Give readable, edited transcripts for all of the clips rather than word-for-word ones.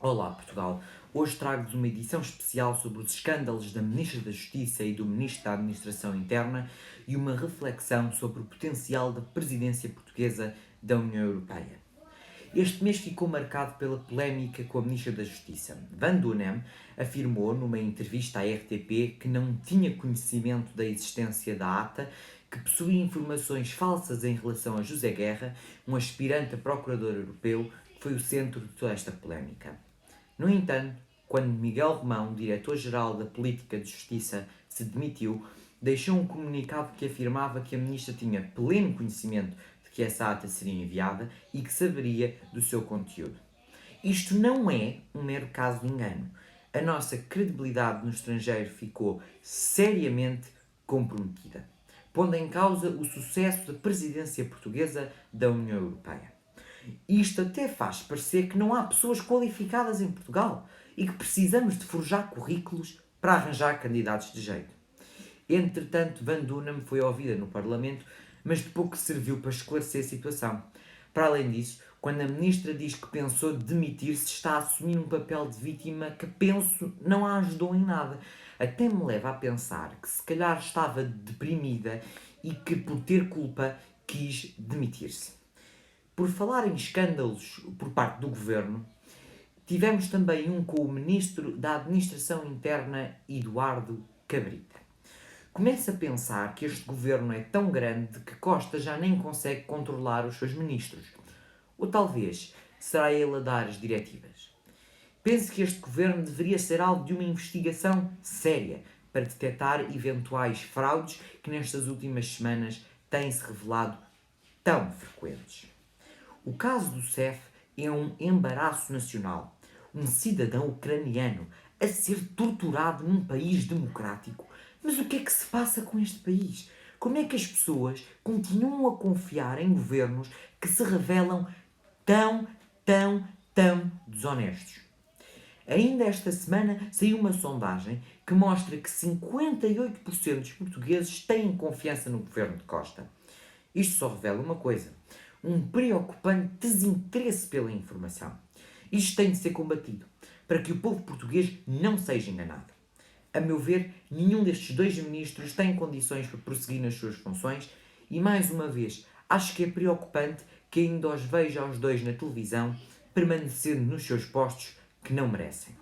Olá, Portugal. Hoje trago-vos uma edição especial sobre os escândalos da Ministra da Justiça e do Ministro da Administração Interna e uma reflexão sobre o potencial da presidência portuguesa da União Europeia. Este mês ficou marcado pela polémica com a Ministra da Justiça. Van Dunem afirmou numa entrevista à RTP que não tinha conhecimento da existência da ATA, que possuía informações falsas em relação a José Guerra, um aspirante a procurador europeu, que foi o centro de toda esta polémica. No entanto, quando Miguel Romão, diretor-geral da Política de Justiça, se demitiu, deixou um comunicado que afirmava que a ministra tinha pleno conhecimento de que essa ata seria enviada e que saberia do seu conteúdo. Isto não é um mero caso de engano. A nossa credibilidade no estrangeiro ficou seriamente comprometida, pondo em causa o sucesso da presidência portuguesa da União Europeia. Isto até faz parecer que não há pessoas qualificadas em Portugal e que precisamos de forjar currículos para arranjar candidatos de jeito. Entretanto, Van Dunem foi ouvida no Parlamento, mas de pouco serviu para esclarecer a situação. Para além disso, quando a ministra diz que pensou demitir-se, está a assumir um papel de vítima que, penso, não a ajudou em nada. Até me leva a pensar que se calhar estava deprimida e que, por ter culpa, quis demitir-se. Por falar em escândalos por parte do governo, tivemos também um com o Ministro da Administração Interna, Eduardo Cabrita. Começo a pensar que este governo é tão grande que Costa já nem consegue controlar os seus ministros. Ou talvez será ele a dar as diretivas. Penso que este governo deveria ser alvo de uma investigação séria para detectar eventuais fraudes que nestas últimas semanas têm-se revelado tão frequentes. O caso do CEF é um embaraço nacional. Um cidadão ucraniano a ser torturado num país democrático. Mas o que é que se passa com este país? Como é que as pessoas continuam a confiar em governos que se revelam tão desonestos? Ainda esta semana saiu uma sondagem que mostra que 58% dos portugueses têm confiança no governo de Costa. Isto só revela uma coisa: um preocupante desinteresse pela informação. Isto tem de ser combatido, para que o povo português não seja enganado. A meu ver, nenhum destes dois ministros tem condições para prosseguir nas suas funções e, mais uma vez, acho que é preocupante que ainda os veja aos dois na televisão permanecendo nos seus postos que não merecem.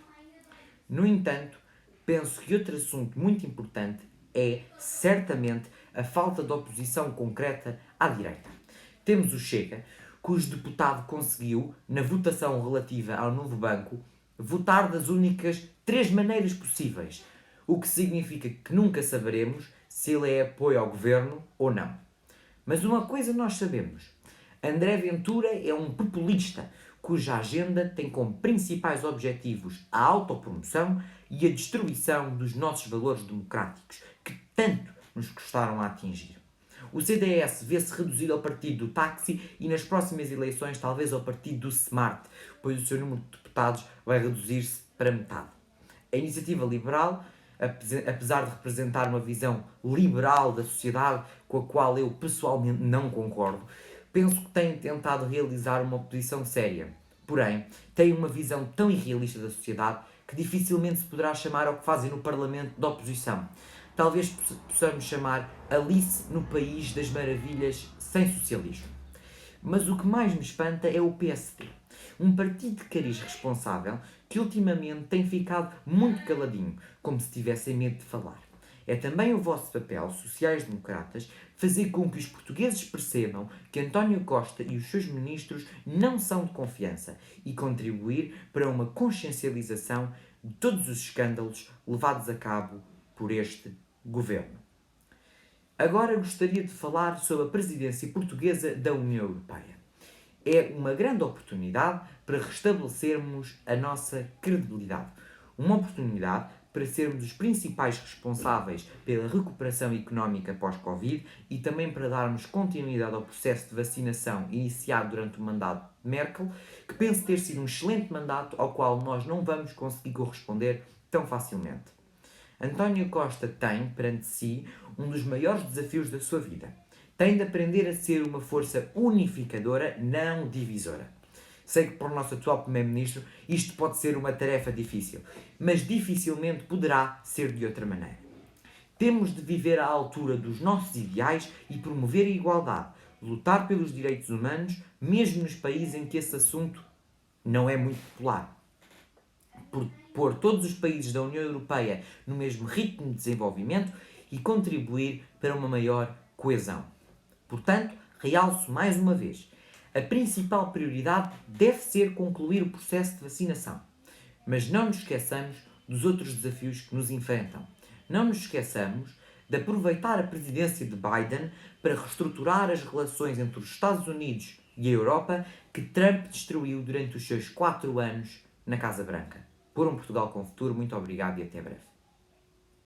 No entanto, penso que outro assunto muito importante é, certamente, a falta de oposição concreta à direita. Temos o Chega, cujo deputado conseguiu, na votação relativa ao novo banco, votar das únicas 3 maneiras possíveis, o que significa que nunca saberemos se ele é apoio ao governo ou não. Mas uma coisa nós sabemos: André Ventura é um populista cuja agenda tem como principais objetivos a autopromoção e a destruição dos nossos valores democráticos, que tanto nos custaram a atingir. O CDS vê-se reduzido ao partido do táxi e nas próximas eleições talvez ao partido do Smart, pois o seu número de deputados vai reduzir-se para metade. A Iniciativa Liberal, apesar de representar uma visão liberal da sociedade com a qual eu pessoalmente não concordo, penso que tem tentado realizar uma oposição séria. Porém, tem uma visão tão irrealista da sociedade que dificilmente se poderá chamar ao que fazem no Parlamento de oposição. Talvez possamos chamar Alice no País das Maravilhas sem socialismo. Mas o que mais me espanta é o PSD, um partido de cariz responsável que ultimamente tem ficado muito caladinho, como se tivesse medo de falar. É também o vosso papel, sociais-democratas, fazer com que os portugueses percebam que António Costa e os seus ministros não são de confiança e contribuir para uma consciencialização de todos os escândalos levados a cabo por este governo. Agora gostaria de falar sobre a presidência portuguesa da União Europeia. É uma grande oportunidade para restabelecermos a nossa credibilidade. Uma oportunidade para sermos os principais responsáveis pela recuperação económica pós-Covid e também para darmos continuidade ao processo de vacinação iniciado durante o mandato de Merkel, que penso ter sido um excelente mandato ao qual nós não vamos conseguir corresponder tão facilmente. António Costa tem, perante si, um dos maiores desafios da sua vida. Tem de aprender a ser uma força unificadora, não divisora. Sei que para o nosso atual Primeiro-Ministro isto pode ser uma tarefa difícil, mas dificilmente poderá ser de outra maneira. Temos de viver à altura dos nossos ideais e promover a igualdade, lutar pelos direitos humanos, mesmo nos países em que esse assunto não é muito popular. Pôr todos os países da União Europeia no mesmo ritmo de desenvolvimento e contribuir para uma maior coesão. Portanto, realço mais uma vez, a principal prioridade deve ser concluir o processo de vacinação. Mas não nos esqueçamos dos outros desafios que nos enfrentam. Não nos esqueçamos de aproveitar a presidência de Biden para reestruturar as relações entre os Estados Unidos e a Europa que Trump destruiu durante os seus 4 anos na Casa Branca. Por um Portugal com futuro, muito obrigado e até breve.